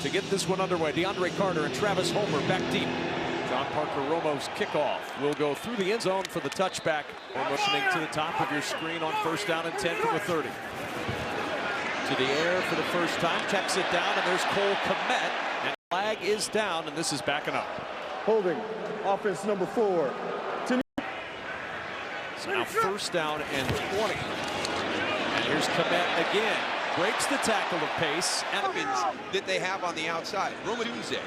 to get this one underway. DeAndre Carter and Travis Homer back deep. John Parker Romo's kickoff will go through the end zone for the touchback. We're motioning to the top of your screen on 1st down and 10 from the 30. To the air for the first time, checks it down, and there's Cole Kmet. And flag is down, and this is backing up. Holding, offense number 4. So now 1st down and 20. And here's Kmet again. Breaks the tackle of pace. And that they have on the outside. Romaduzzi.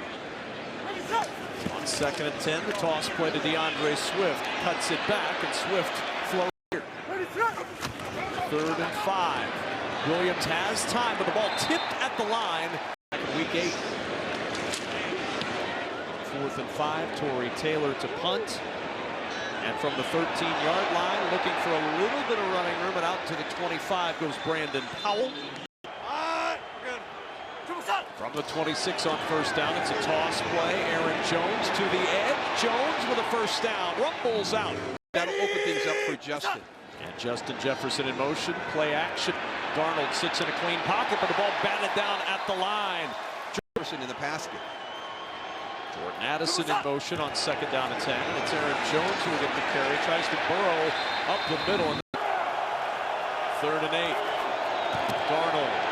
On 2nd and 10, the toss play to DeAndre Swift. Cuts it back, and Swift flows here. 3rd and 5. Williams has time, but the ball tipped at the line. Week 8. 4th and 5, Torrey Taylor to punt. And from the 13-yard line, looking for a little bit of running room, and out to the 25 goes Brandon Powell. From the 26 on 1st down, it's a toss play. Aaron Jones to the edge. Jones with a 1st down. Rumbles out. That'll open things up for Justin. And Justin Jefferson in motion. Play action. Darnold sits in a clean pocket, but the ball batted down at the line. Jefferson in the basket. Jordan Addison in motion on 2nd down and 10. And it's Aaron Jones who will get the carry. Tries to burrow up the middle. 3rd and 8. Darnold.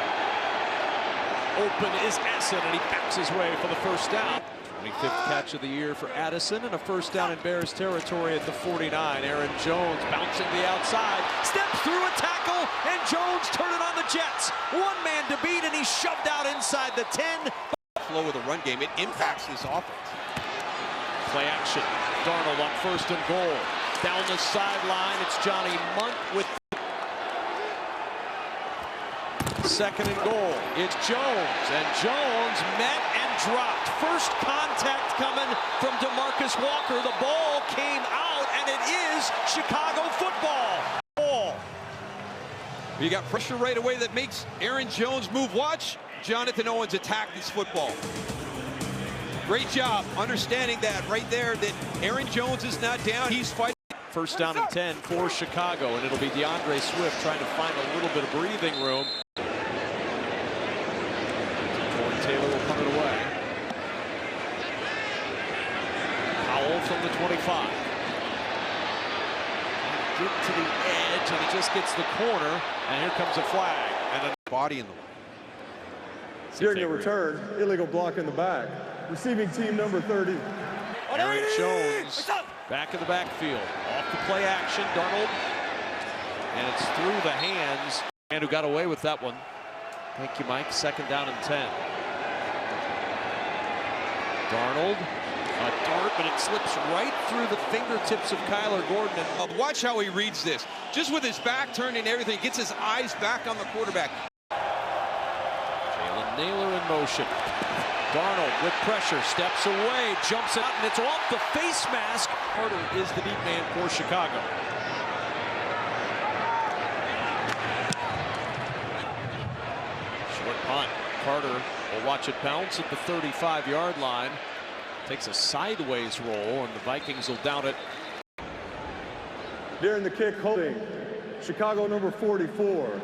Open is Addison, and he backs his way for the 1st down. 25th catch of the year for Addison, and a 1st down in Bears territory at the 49. Aaron Jones bouncing the outside, steps through a tackle, and Jones turned it on the Jets. One man to beat, and he's shoved out inside the 10. Flow of the run game, it impacts this offense. Play action. Darnold on 1st and goal. Down the sideline, it's Johnny Munt with 2nd and goal. It's Jones, and Jones met and dropped. First contact coming from DeMarcus Walker. The ball came out, and it is Chicago football. You got pressure right away that makes Aaron Jones move. Watch Jonathan Owens attack this football. Great job understanding that right there, that Aaron Jones is not down. He's fighting. 1st down and 10 for Chicago, and it'll be DeAndre Swift trying to find a little bit of breathing room. Taylor will punt it away. Powell from the 25. Get to the edge, and he just gets the corner, and here comes a flag. And a body in the way. During the return, illegal block in the back. Receiving team number 30. Aaron Jones back in the backfield. Off the play action, Darnold. And it's through the hands. And who got away with that one. Thank you, Mike. 2nd down and 10. Darnold, a dart, but it slips right through the fingertips of Kyler Gordon. And watch how he reads this. Just with his back turned and everything, gets his eyes back on the quarterback. Jalen Naylor in motion. Darnold with pressure, steps away, jumps out, and it's off the face mask. Carter is the deep man for Chicago. Short punt. Carter will watch it bounce at the 35-yard line. Takes a sideways roll, and the Vikings will down it. During the kick, holding Chicago number 44.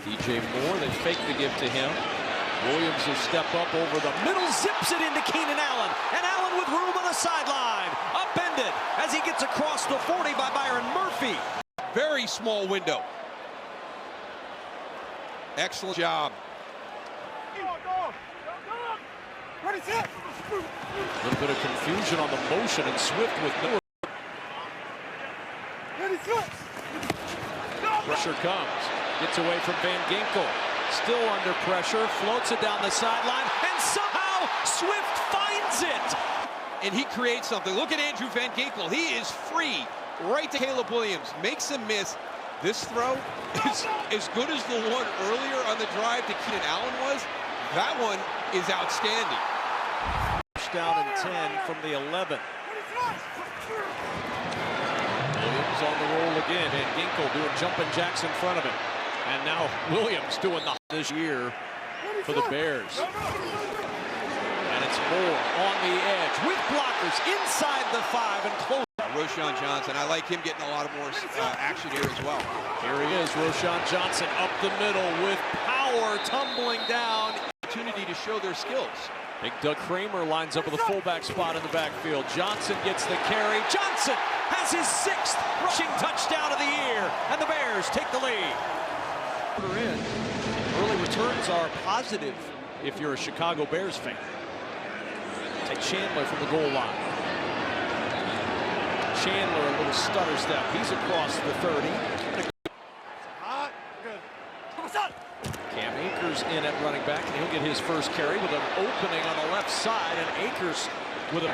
DJ Moore, they fake the give to him. Williams will step up over the middle, zips it into Keenan Allen. And Allen with room on the sideline. Upended as he gets across the 40 by Byron Murphy. Very small window. Excellent job. A little bit of confusion on the motion, and Swift with no. Pressure comes. Gets away from Van Ginkel. Still under pressure. Floats it down the sideline. And somehow Swift finds it. And he creates something. Look at Andrew Van Ginkel. He is free. Right to Caleb Williams. Makes him miss. This throw is as good as the one earlier on the drive to Keenan Allen was. That one is outstanding. Down and 10 from the 11. Williams on the roll again, and Ginkel doing jumping jacks in front of him. And now Williams doing the this year for the Bears. And it's Moore on the edge with blockers inside the 5 and close. Roschon Johnson, I like him getting a lot of more action here as well. Here he is, Roschon Johnson up the middle with Powell. power tumbling down. Opportunity to show their skills. Big Doug Kramer lines up with a fullback spot in the backfield. Johnson gets the carry. Johnson has his 6th rushing touchdown of the year, and the Bears take the lead. Early returns are positive if you're a Chicago Bears fan. Take Chandler from the goal line. Chandler, a little stutter step. He's across the 30. Cam Akers in at running back, and he'll get his first carry with an opening on the left side, and Akers with a...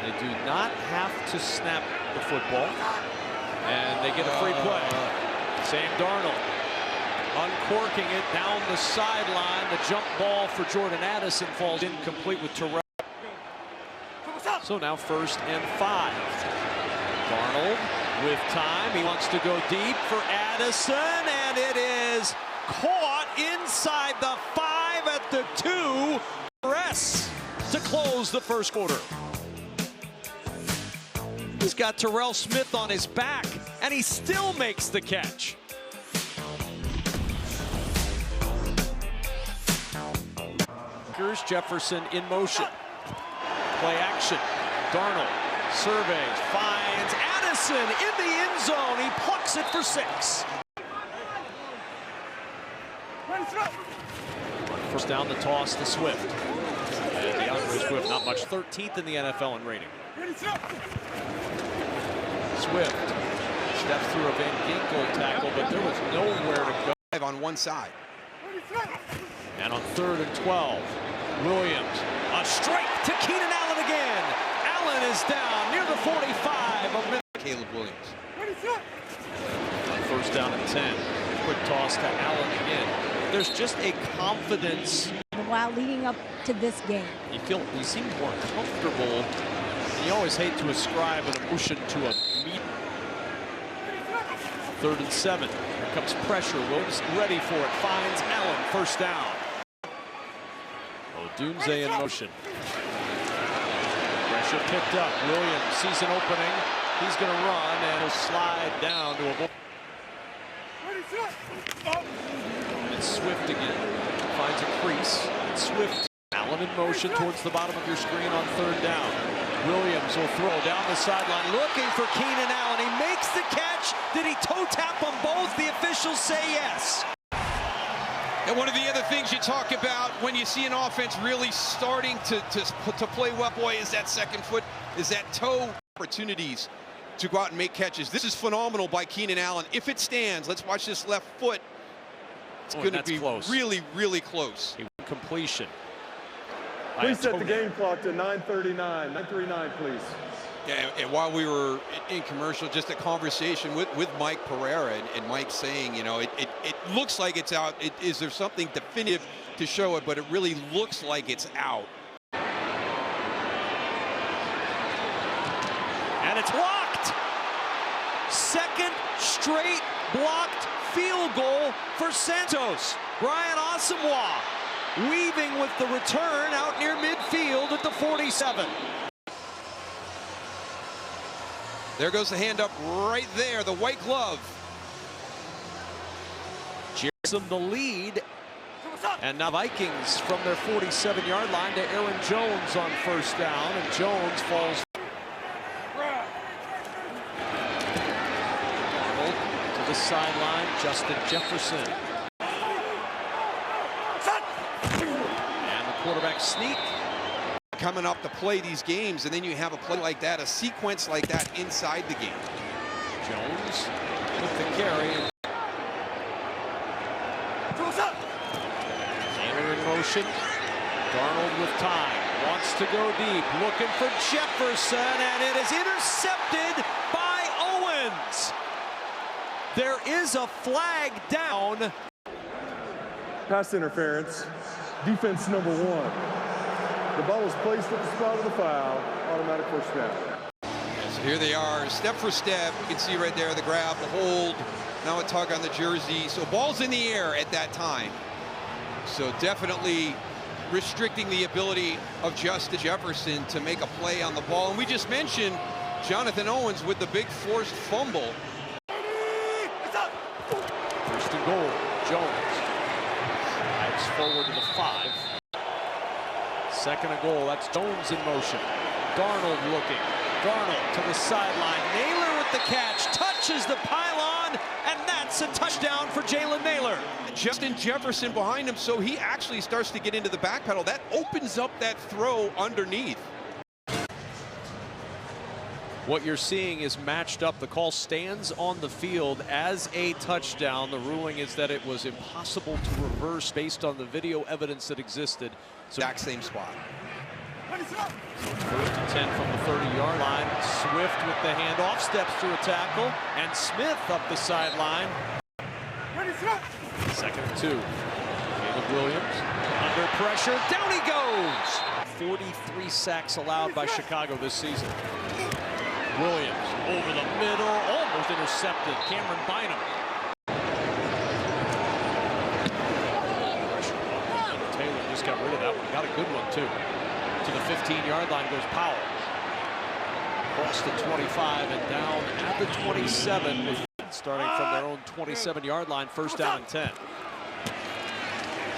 They do not have to snap the football, and they get a free play. Sam Darnold uncorking it down the sideline. The jump ball for Jordan Addison falls incomplete with Terrell. So now 1st and 5. Darnold with time. He wants to go deep for Addison, and it is caught inside the 5 at the 2. Press to close the first quarter. He's got Terrell Smith on his back, and he still makes the catch. Here's Jefferson in motion. Play action. Darnold surveys, finds Addison in the end zone. He plucks it for 6. First down, the toss to Swift. And DeAndre Swift, not much, 13th in the NFL in rating. Swift steps through a Van Ginkel tackle, but there was nowhere to go. On one side. And on 3rd and 12, Williams, a strike to Keenan Allen again. Allen is down near the 45 of Caleb Williams. First down and 10. Quick toss to Allen again. There's just a confidence. While leading up to this game, You seem more comfortable. You always hate to ascribe an emotion to a meet. 3rd and 7. Here comes pressure. Williams ready for it. Finds Allen. First down. Odunze in motion. Pressure picked up. Williams sees an opening. He's going to run, and he'll slide down to a ball. And Swift again. Finds a crease. And Swift. Allen in motion towards the bottom of your screen on 3rd down. Williams will throw down the sideline, looking for Keenan Allen. He makes the catch. Did he toe tap them both? The officials say yes. And one of the other things you talk about when you see an offense really starting to play well, boy, is that second foot, is that toe. Opportunities to go out and make catches. This is phenomenal by Keenan Allen. If it stands, let's watch this left foot. It's going to be close. Really, really close. Completion. Please set the game clock to 9:39. 9:39, please. Yeah, and while we were in commercial, just a conversation with Mike Pereira, and Mike saying, you know, it looks like it's out. Is there something definitive to show it? But it really looks like it's out. And it's blocked. Second straight blocked field goal for Santos. Brian Asamoah weaving with the return out near midfield at the 47. There goes the hand up right there, the white glove. Jackson the lead. And now Vikings from their 47-yard line to Aaron Jones on first down, and Jones falls. Arnold to the sideline, Justin Jefferson. And the quarterback sneak. Coming up to play these games, and then you have a play like that, a sequence like that inside the game. Jones with the carry. Taylor in motion. Darnold with time. Wants to go deep. Looking for Jefferson, and it is intercepted by Owens. There is a flag down. Pass interference. Defense number 1. The ball is placed at the spot of the foul. Automatic first down. So here they are, step for step. You can see right there the grab, the hold, now a tug on the jersey. So ball's in the air at that time. So definitely restricting the ability of Justin Jefferson to make a play on the ball. And we just mentioned Jonathan Owens with the big forced fumble. First and goal. Jones drives forward to the 5. Second and goal. That's Jones in motion. Darnold looking. Darnold to the sideline. Naylor with the catch. Touches the pylon, and that's a touchdown for Jalen Naylor. Justin Jefferson behind him, so he actually starts to get into the back pedal. That opens up that throw underneath. What you're seeing is matched up. The call stands on the field as a touchdown. The ruling is that it was impossible to reverse based on the video evidence that existed. So Exact same spot. First and 10 from the 30-yard line. Swift with the handoff, steps through a tackle, and Smith up the sideline. Second and 2. Caleb Williams under pressure. Down he goes. 43 sacks allowed by Chicago this season. Williams over the middle, almost intercepted. Cameron Bynum. Taylor just got rid of that one. Got a good one, too. To the 15-yard line goes Powell. Across the 25 and down at the 27. With starting from their own 27-yard line, first down and 10.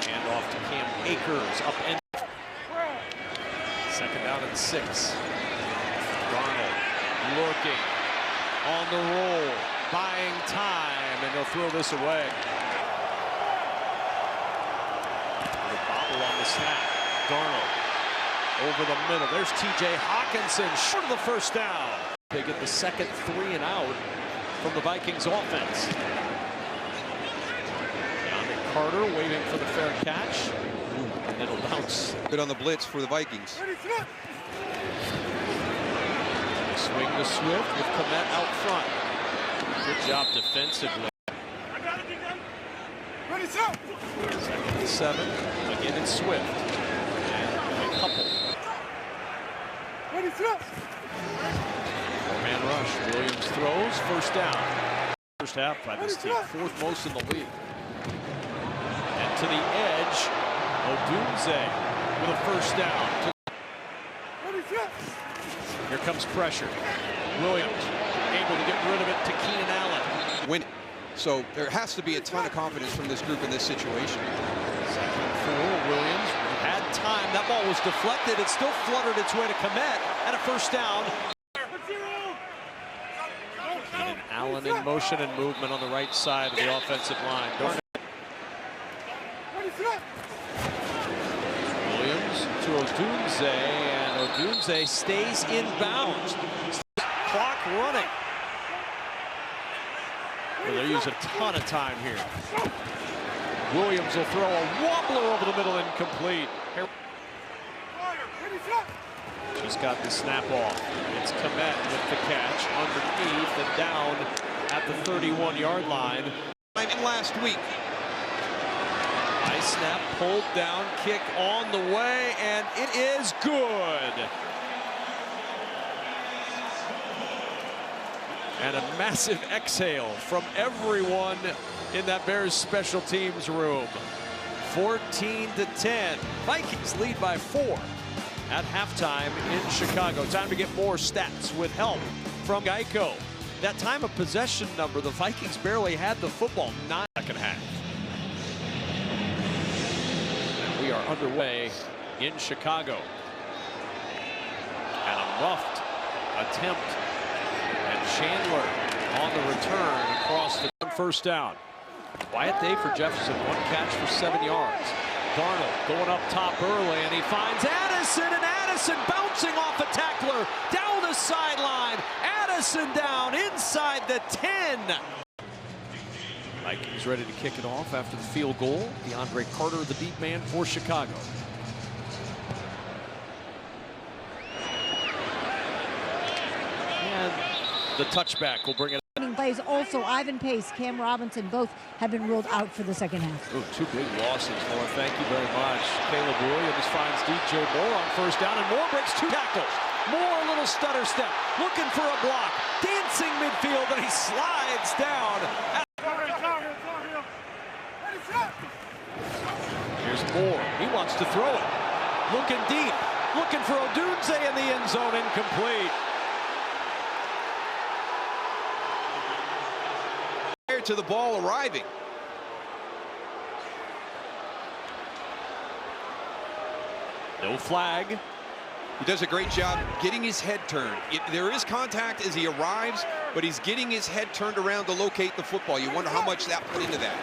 Hand off to Cam Akers, up and second down and 6. Darnold looking on the roll, buying time, and they'll throw this away. The bobble on the snap. Darnold over the middle. There's T.J. Hawkinson, short of the first down. They get the second 3 and out from the Vikings offense. DeAndre Carter waiting for the fair catch. And it'll bounce. Good on the blitz for the Vikings. Swing to Swift with Komet out front. Good job defensively. Second and 7. Again, it's Swift. And a couple. Four-man rush. Williams throws. First down. First half by this team. Fourth most in the league. And to the edge, Odunze with a first down. Here comes pressure. Williams able to get rid of it to Keenan Allen. So there has to be a ton of confidence from this group in this situation. Second and 4. Williams had time. That ball was deflected. It still fluttered its way to Komet and a first down. Keenan Allen in motion and movement on the right side of the offensive line. Williams to Odunze, and Odunze stays in bounds. Clock running. Well, they use a ton of time here. Williams will throw a wobbler over the middle, incomplete. She's got the snap off. It's Komet with the catch underneath and down at the 31-yard line. Last week. High snap, pulled down, kick on the way, and it is good. And a massive exhale from everyone in that Bears special teams room. 14-10. Vikings lead by 4 at halftime in Chicago. Time to get more stats with help from Geico. That time of possession number, the Vikings barely had the football. Second half. We are underway in Chicago. And a muffed attempt. And Chandler on the return across the first down. Quiet day for Jefferson. 1 catch for 7 yards. Darnold going up top early, and he finds Addison, and Addison bouncing off a tackler down the sideline. Addison down inside the 10. Vikings ready to kick it off after the field goal. DeAndre Carter, the deep man for Chicago. And the touchback will bring it. Plays also Ivan Pace, Cam Robinson, both have been ruled out for the second half. Ooh, 2 big losses, Moore. Thank you very much. Caleb Williams finds DJ Moore on first down, and Moore breaks 2 tackles. Moore a little stutter step, looking for a block, dancing midfield, and he slides down. Here's Moore. He wants to throw it. Looking deep, looking for Odunze in the end zone, incomplete. To the ball arriving. No flag. He does a great job getting his head turned. There is contact as he arrives, but he's getting his head turned around to locate the football. You wonder how much that put into that.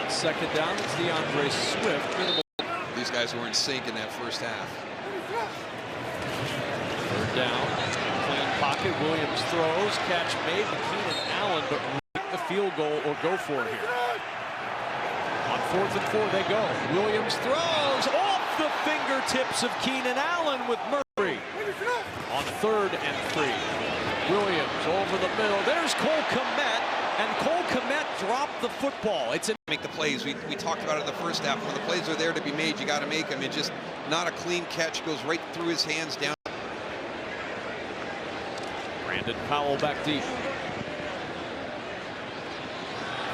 On second down, it's DeAndre Swift. These guys were in sync in that first half. Third down, clean pocket. Williams throws, catch made by Keenan Allen, but make the field goal or go for it here. On 4th and 4 they go. Williams throws off the fingertips of Keenan Allen with Murray. On 3rd and 3. Williams over the middle. There's Cole Kmet, and Cole Kmet dropped the football. It's make the plays. We talked about it in the first half. When the plays are there to be made, you got to make them. It's just not a clean catch. Goes right through his hands down. Brandon Powell back deep.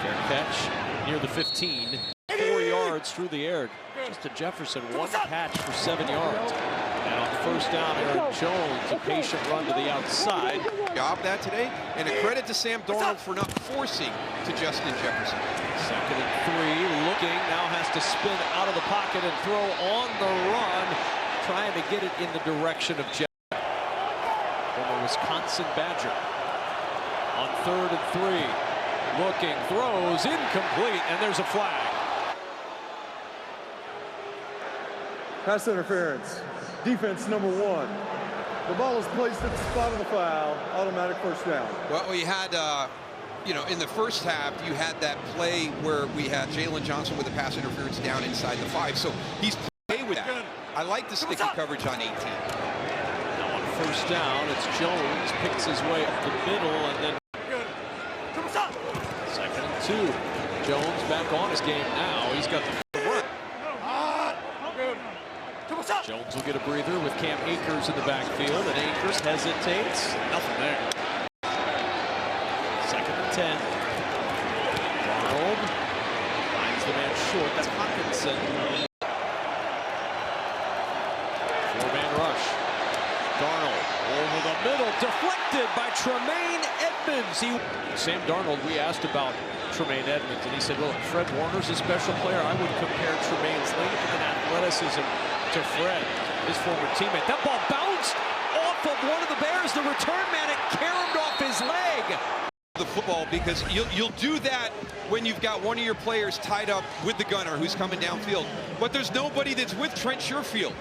Fair catch near the 15. 4 yards through the air. Justin Jefferson, 1 catch for 7 yards. And on 1st down, Aaron Jones, a patient run to the outside. Job that today, and a credit to Sam Darnold for not forcing to Justin Jefferson. 2nd and 3, looking, now has to spin out of the pocket and throw on the run, trying to get it in the direction of Jeff. Former Wisconsin Badger. On 3rd and 3, looking, throws, incomplete, and there's a flag. Pass interference. Defense number 1. The ball is placed at the spot of the foul. Automatic first down. Well, we had, you know, in the first half, you had that play where we had Jalen Johnson with the pass interference down inside the 5. So he's okay with that. I like the sticky coverage on 18. Now on 1st down, it's Jones, picks his way up the middle, and then 2nd and 2. Jones back on his game now. He's got the run. Jones will get a breather with Cam Akers in the backfield, and Akers hesitates. Nothing there. 2nd and 10. Darnold finds the man short. That's Hawkinson. 4-man rush. Darnold over the middle, deflected by Tremaine Edmonds. Sam Darnold, we asked about Tremaine Edmonds, and he said, well, Fred Warner's a special player. I would compare Tremaine's length and athleticism to Fred, his former teammate. That ball bounced off of one of the Bears. The return man, it caromed off his leg. The football, because you'll do that when you've got one of your players tied up with the gunner who's coming downfield. But there's nobody that's with Trent Sherfield.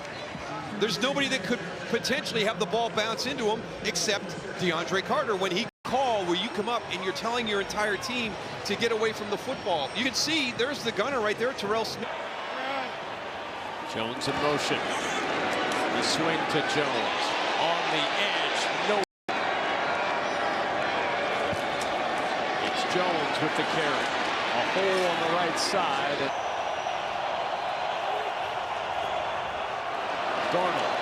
There's nobody that could potentially have the ball bounce into him except DeAndre Carter. When he call where you come up and you're telling your entire team to get away from the football. You can see there's the gunner right there, Terrell Smith. Jones in motion. The swing to Jones. On the edge. No. It's Jones with the carry. A hole on the right side. Darnold.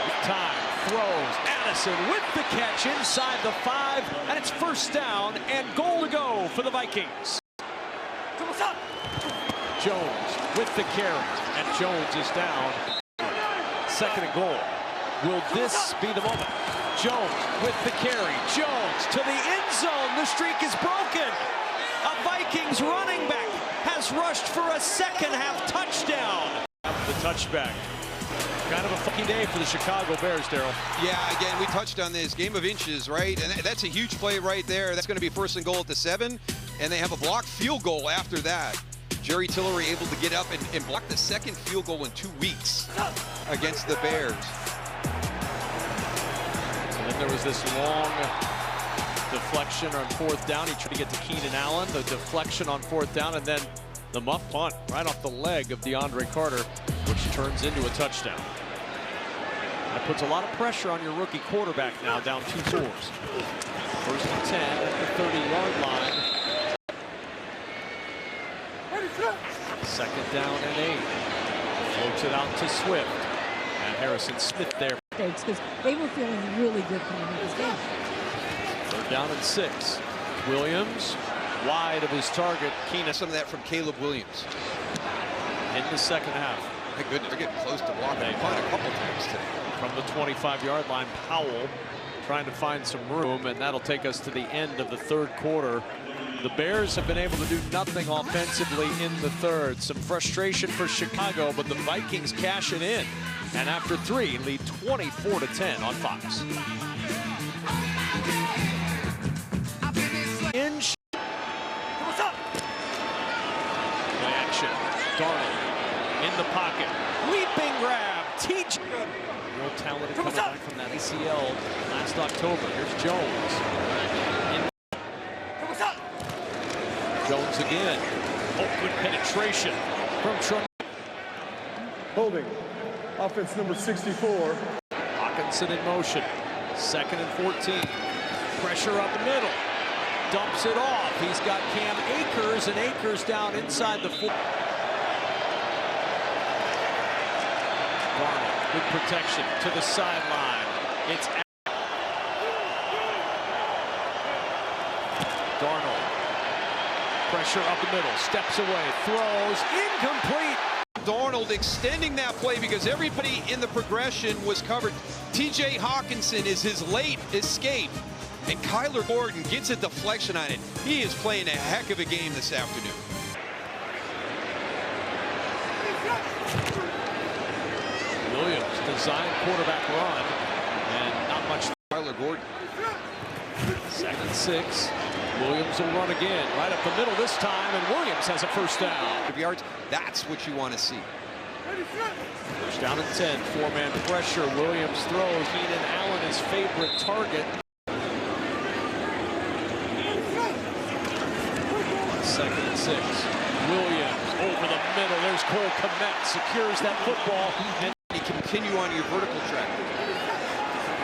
With time. Throws. Addison with the catch inside the 5. And it's 1st down and goal to go for the Vikings. Jones with the carry, and Jones is down. 2nd and goal. Will this be the moment? Jones with the carry. Jones to the end zone. The streak is broken. A Vikings running back has rushed for a 2nd half touchdown. The touchback. Kind of a funky day for the Chicago Bears, Darryl. Yeah, again, we touched on this game of inches, right? And that's a huge play right there. That's going to be 1st and goal at the 7, and they have a blocked field goal after that. Jerry Tillery able to get up and block the 2nd field goal in 2 weeks against the Bears. And then there was this long deflection on 4th down. He tried to get to Keenan Allen. The deflection on 4th down, and then the muff punt right off the leg of DeAndre Carter, which turns into a touchdown. That puts a lot of pressure on your rookie quarterback now, down 2 scores. 1st and 10 at the 30-yard line. 2nd down and 8. Floats it out to Swift. And Harrison Smith there. Because they were feeling really good coming into this game. 3rd down and 6. Williams wide of his target. Keenan. Some of that from Caleb Williams. In the 2nd half. My goodness, they're getting close to blocking the punt a couple times today. From the 25-yard line, Powell trying to find some room, and that'll take us to the end of the third quarter. The Bears have been able to do nothing offensively in the third. Some frustration for Chicago, but the Vikings cash it in. And after 3, lead 24-10 on Fox. In play action. Darnold in the pocket. Leaping grab. TJ. Real talented coming back from that ACL last October. Here's Jones. Jones again. Oh, good penetration from Trump. Holding. Offense number 64. Hawkinson in motion. 2nd and 14. Pressure up the middle. Dumps it off. He's got Cam Akers, and Akers down inside the 4. Darnold, good protection to the sideline. It's Darnold. Pressure up the middle. Steps away. Throws. Incomplete. Darnold extending that play because everybody in the progression was covered. TJ Hawkinson is his late escape, and Kyler Gordon gets a deflection on it. He is playing a heck of a game this afternoon. Williams, designed quarterback run, and not much. Kyler Gordon. 2nd and 6. Williams will run again, right up the middle this time, and Williams has a first down. Yards, that's what you want to see. First down and 10, 4-man pressure. Williams throws. Keenan Allen, his favorite target. 2nd and 6. Williams over the middle. There's Cole Kmet, secures that football, and you continue on your vertical track.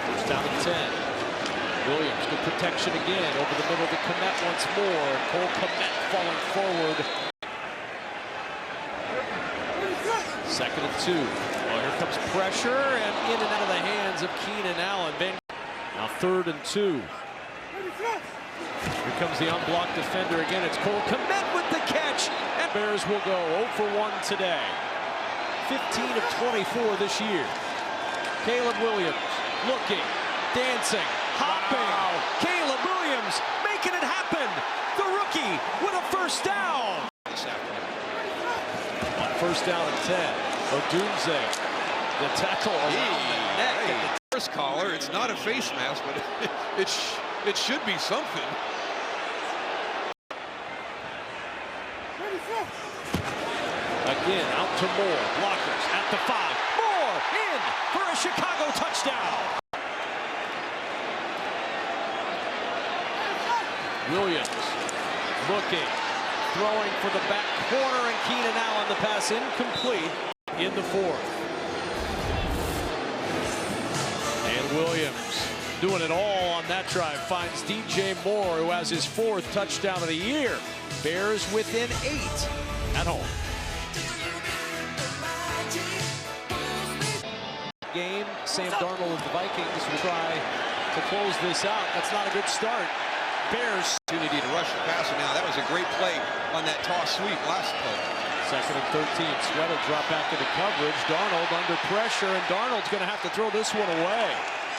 First down and 10. Williams, good protection again, over the middle to Kmet once more. And Cole Kmet falling forward. 2nd and 2. Well, here comes pressure, and in and out of the hands of Keenan Allen. Now 3rd and 2. Here comes the unblocked defender again. It's Cole Kmet with the catch. And Bears will go 0 for 1 today. 15 of 24 this year. Caleb Williams looking, dancing, hopping. Wow. Caleb Williams making it happen. The rookie with a first down. On first down and 10. Odunze, the tackle around the neck. Hey, the first collar, it's not a face mask, but it should be something. Again, out to Moore. Blockers at the 5. Moore in for a Chicago touchdown. Williams looking, throwing for the back corner, and Keenan Allen, the pass incomplete in the 4th. And Williams doing it all on that drive, finds DJ Moore, who has his 4th touchdown of the year. Bears within 8 at home. Game, Sam Darnold and the Vikings will try to close this out. That's not a good start. Bears opportunity to rush the passer now. That was a great play on that toss sweep last play. 2nd and 13. Sweat will drop back into coverage. Darnold under pressure, and Darnold's going to have to throw this one away.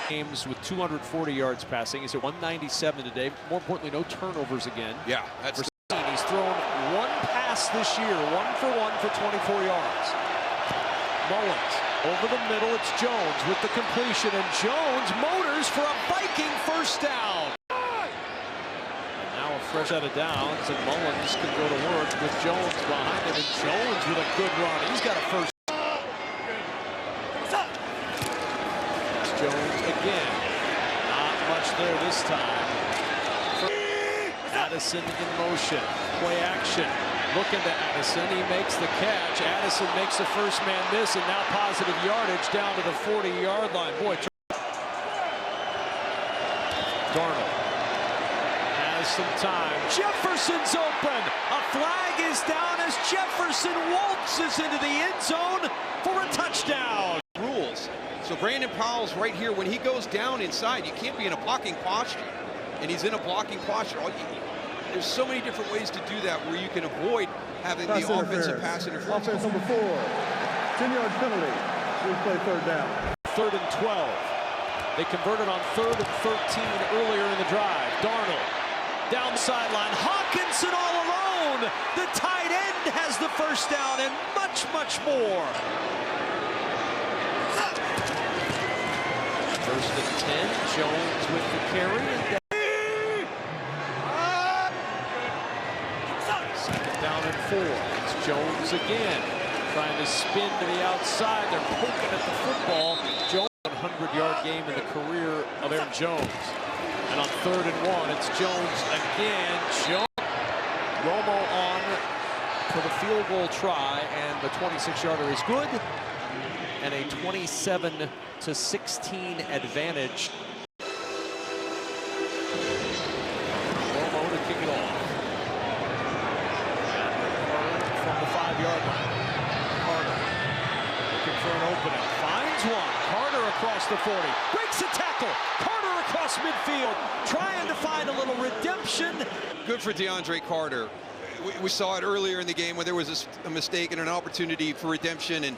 Games with 240 yards passing. He's at 197 today. More importantly, no turnovers again. Yeah, that's. He's thrown 1 pass this year, 1 for 24 yards. Mullins over the middle. It's Jones with the completion, and Jones motors for a Viking first down. Fresh out of downs, and Mullins can go to work with Jones behind him, and Jones with a good run. He's got a first. It's Jones again. Not much there this time. Addison in motion. Play action. Looking to Addison. He makes the catch. Addison makes the first man miss, and now positive yardage down to the 40-yard line. Boy, Darnold. Some time. Jefferson's open. A flag is down as Jefferson waltzes into the end zone for a touchdown. Rules. So Brandon Powell's right here. When he goes down inside, you can't be in a blocking posture. And he's in a blocking posture. There's so many different ways to do that where you can avoid having the offensive pass interference. Offense number 4. 10-yard penalty. We play 3rd down. 3rd and 12. They converted on 3rd and 13 earlier in the drive. Darnold down the sideline. Hawkinson all alone. The tight end has the first down and much, much more. 1st and 10. Jones with the carry. And second down and 4. It's Jones again. Trying to spin to the outside. They're poking at the football. Jones, 100-yard game in the career of Aaron Jones. And on 3rd and 1, it's Jones again. Romo on for the field goal try, and the 26-yarder is good. And a 27-16 advantage. Romo to kick it off. From the 5-yard line. Carter looking for an opening. Finds one. Carter across the 40. Breaks a tackle. Carter across midfield. Trying to find a little redemption. Good for DeAndre Carter. We saw it earlier in the game when there was a mistake and an opportunity for redemption, and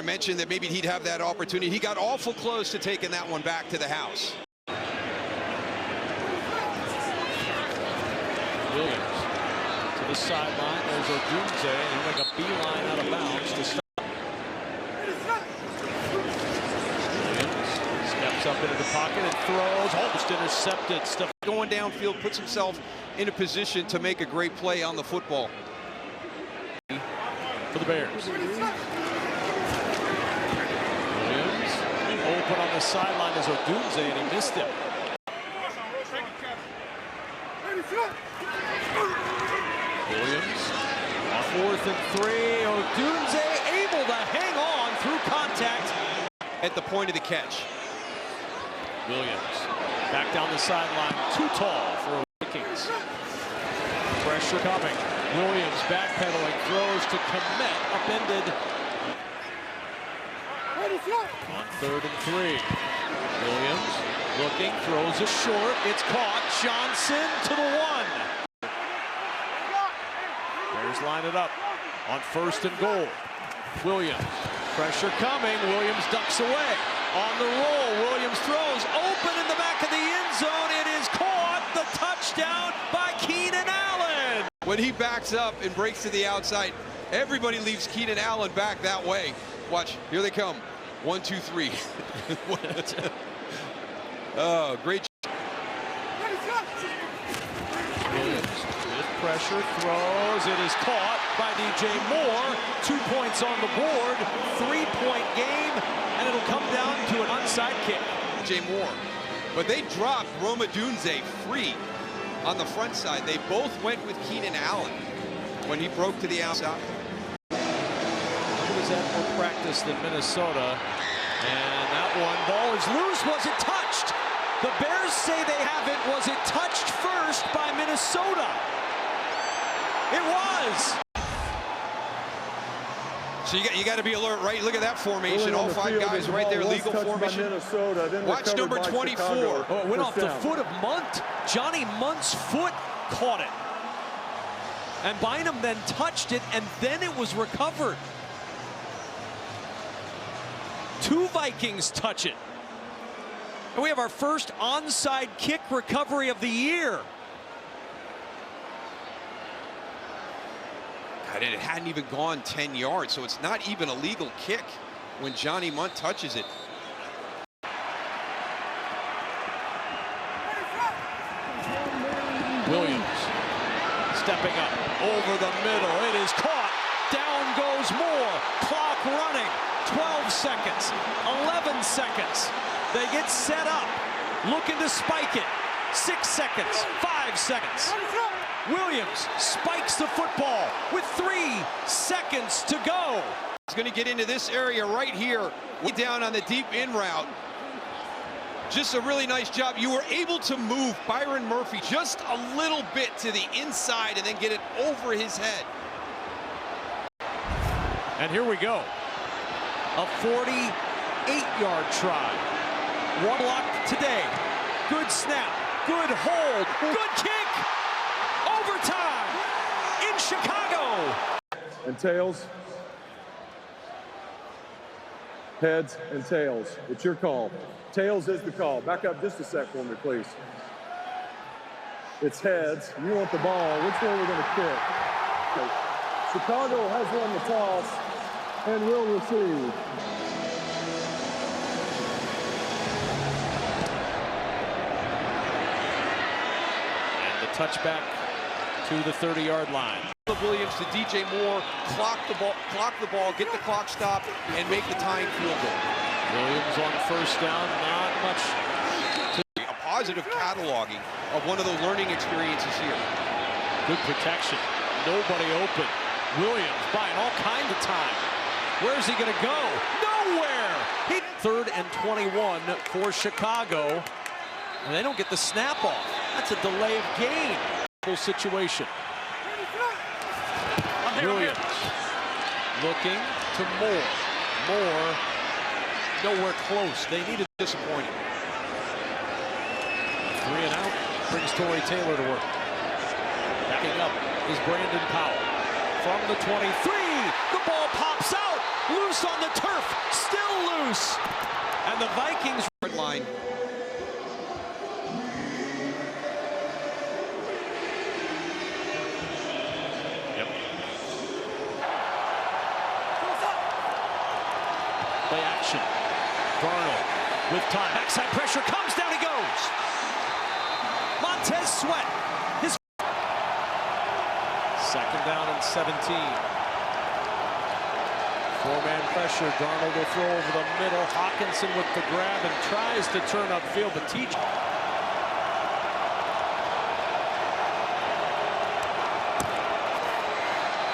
mentioned that maybe he'd have that opportunity. He got awful close to taking that one back to the house. Williams to the sideline. There's Odunze, and he'll make a beeline out of bounds to stop. Williams steps up into the pocket and throws. Almost intercepted. Stuff going downfield, puts himself in a position to make a great play on the football. For the Bears. Williams open on the sideline as Odunze, and he missed him. Williams on 4th and 3. Odunze able to hang on through contact at the point of the catch. Williams back down the sideline, too tall for Vikings. Pressure coming. Williams backpedaling, throws to Komet, upended. On 3rd and 3. Williams looking, throws it short. It's caught. Johnson to the 1. Bears line it up on 1st and goal. Williams, pressure coming. Williams ducks away. On the roll, Williams throws open in the back of the end zone. It is caught. The touchdown by Keenan Allen. When he backs up and breaks to the outside, everybody leaves Keenan Allen back that way. Watch, here they come. 1, 2, 3. Oh, great. Williams with pressure, throws. It is caught by DJ Moore. 2 points on the board. 3-point game, and it'll come down to an onside kick. DJ Moore. But they dropped Roma Dunze free on the front side. They both went with Keenan Allen when he broke to the outside. He was at more practice than Minnesota. And that one, ball is loose. Was it touched? The Bears say they haven't. Was it touched first by Minnesota? It was. So you got to be alert, right? Look at that formation. All 5 guys right there, legal formation. Watch number 24. Oh, it went off the foot of Munt. Johnny Munt's foot caught it. And Bynum then touched it, and then it was recovered. 2 Vikings touch it. And we have our first onside kick recovery of the year. God, and it hadn't even gone 10 yards, so it's not even a legal kick when Johnny Munt touches it. Williams stepping up over the middle. It is caught. Down goes Moore. Clock running. 12 seconds. 11 seconds. They get set up. Looking to spike it. 6 seconds. 5 seconds. Williams spikes the football with 3 seconds to go. He's going to get into this area right here. Way down on the deep in route. Just a really nice job. You were able to move Byron Murphy just a little bit to the inside and then get it over his head. And here we go. A 48-yard try. One block today. Good snap. Good hold. Good kick. Overtime in Chicago. And Tails. Heads and tails. It's your call. Tails is the call. Back up just a sec for me, please. It's heads. You want the ball. Which one we're going to kick? Okay. Chicago has won the toss and will receive. And the touchback to the 30-yard line. Williams to DJ Moore, clock the ball, get the clock stopped, and make the tying field goal. Williams on first down, not much. A positive cataloging of one of the learning experiences here. Good protection. Nobody open. Williams buying all kinds of time. Where's he going to go? Nowhere! 3rd and 21 for Chicago. And they don't get the snap off. That's a delay of game. Situation. Williams looking to Moore. Moore nowhere close. They needed disappointing. 3 and out brings Torrey Taylor to work. Backing up is Brandon Powell. From the 23, the ball pops out. Loose on the turf. Still loose. And the Vikings line. Play action. Darnold with time. Backside pressure comes down. He goes. Montez Sweat. His 2nd down and 17. 4-man pressure. Darnold will throw over the middle. Hawkinson with the grab and tries to turn upfield, but TJ.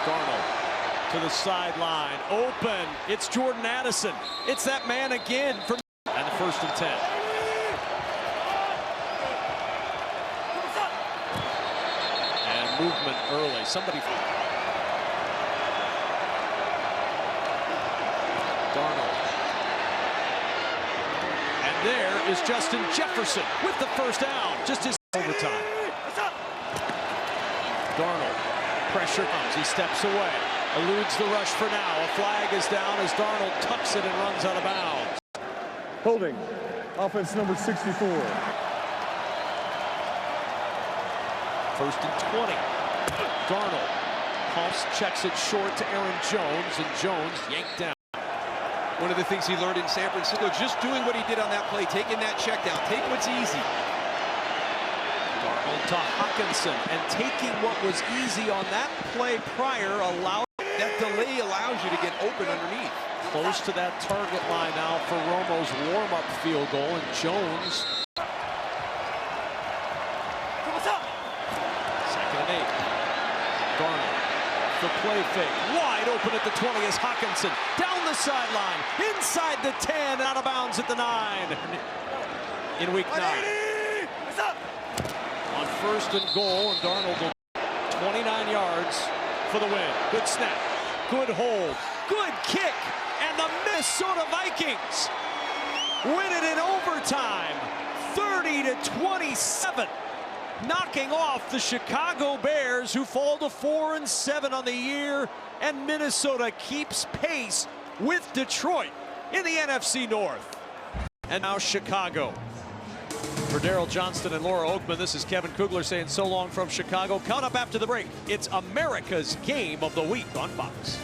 Darnold to the sideline, open. It's Jordan Addison. It's that man again from and the 1st and 10. And movement early. Somebody. Darnold. And there is Justin Jefferson with the 1st down. Just his overtime. Darnold. Pressure comes. He steps away. Eludes the rush for now. A flag is down as Darnold tucks it and runs out of bounds. Holding. Offense number 64. 1st and 20. Darnold pumps, checks it short to Aaron Jones, and Jones yanked down. One of the things he learned in San Francisco, just doing what he did on that play, taking that check down, take what's easy. Darnold to Hawkinson, and taking what was easy on that play prior allowed. That delay allows you to get open underneath. Close to that target line now for Romo's warm-up field goal, and Jones. 2nd and 8. Darnold, the play fake, wide open at the 20 as Hawkinson down the sideline, inside the 10, out of bounds at the 9. In week 9. On 1st and goal, and Darnold will 29 yards for the win. Good snap, good hold, good kick, and the Minnesota Vikings win it in overtime, 30-27, knocking off the Chicago Bears, who fall to 4-7 on the year, and Minnesota keeps pace with Detroit in the NFC North. And now Chicago. For Daryl Johnston and Laura Oakman, this is Kevin Kugler saying so long from Chicago. Coming up after the break, it's America's Game of the Week on Fox.